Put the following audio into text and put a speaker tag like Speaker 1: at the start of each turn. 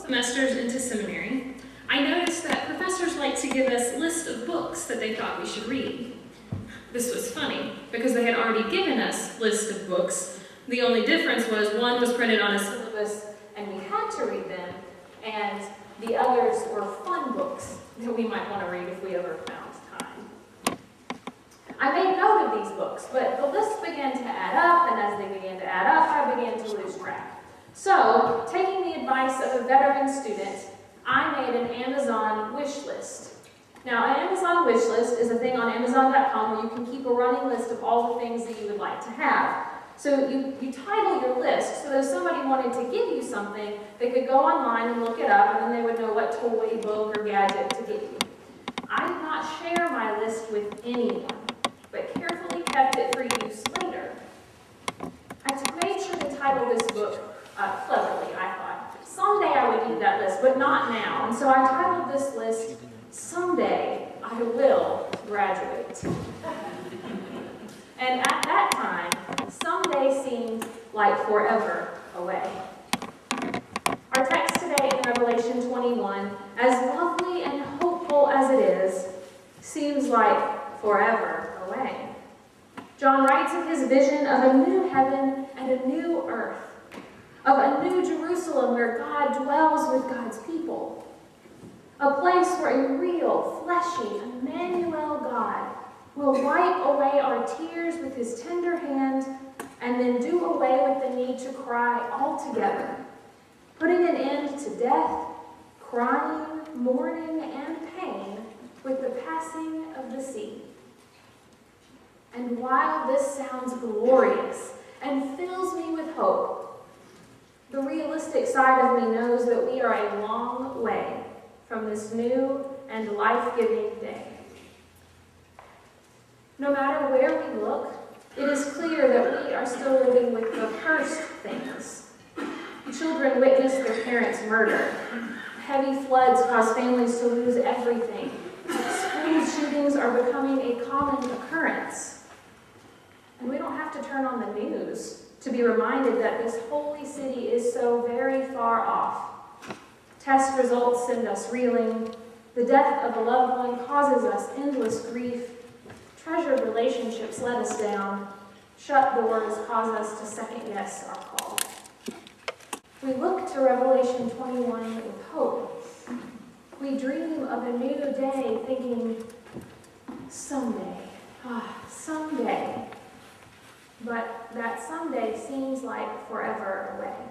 Speaker 1: semesters into seminary, I noticed that professors liked to give us lists of books that they thought we should read. This was funny, because they had already given us lists of books. The only difference was one was printed on a syllabus and we had to read them, and the others were fun books that we might want to read if we ever found time. I made note of these books, but the list began to add up, and as they began to add up, I began to lose track. So, taking the advice of a veteran student, I made an Amazon wish list. Now, an Amazon wish list is a thing on Amazon.com where you can keep a running list of all the things that you would like to have. So you title your list so that if somebody wanted to give you something, they could go online and look it up, and then they would know what toy, book, or gadget to get you. I did not share my list with anyone, but carefully kept it for use later. I made sure to title this book cleverly, I thought. Someday I would need that list, but not now. And so I titled this list, Someday I Will Graduate. And at that time, someday seemed like forever away. Our text today in Revelation 21, as lovely and hopeful as it is, seems like forever away. John writes of his vision of a new heaven and a new earth, of a new Jerusalem where God dwells with God's people, a place where a real, fleshy, Emmanuel God will wipe away our tears with his tender hand and then do away with the need to cry altogether, putting an end to death, crying, mourning, and pain with the passing of the sea. And while this sounds glorious and fills me with hope, the realistic side of me knows that we are a long way from this new and life-giving day. No matter where we look, it is clear that we are still living with the first things. Children witness their parents murdered. Heavy floods cause families to lose everything. School shootings are becoming a common occurrence. And we don't have to turn on the news to be reminded that this holy city is so very far off. Test results send us reeling. The death of a loved one causes us endless grief. Treasured relationships let us down. Shut doors cause us to second-guess our call. We look to Revelation 21 with hope. We dream of a new day thinking, someday, someday. But that someday seems like forever away.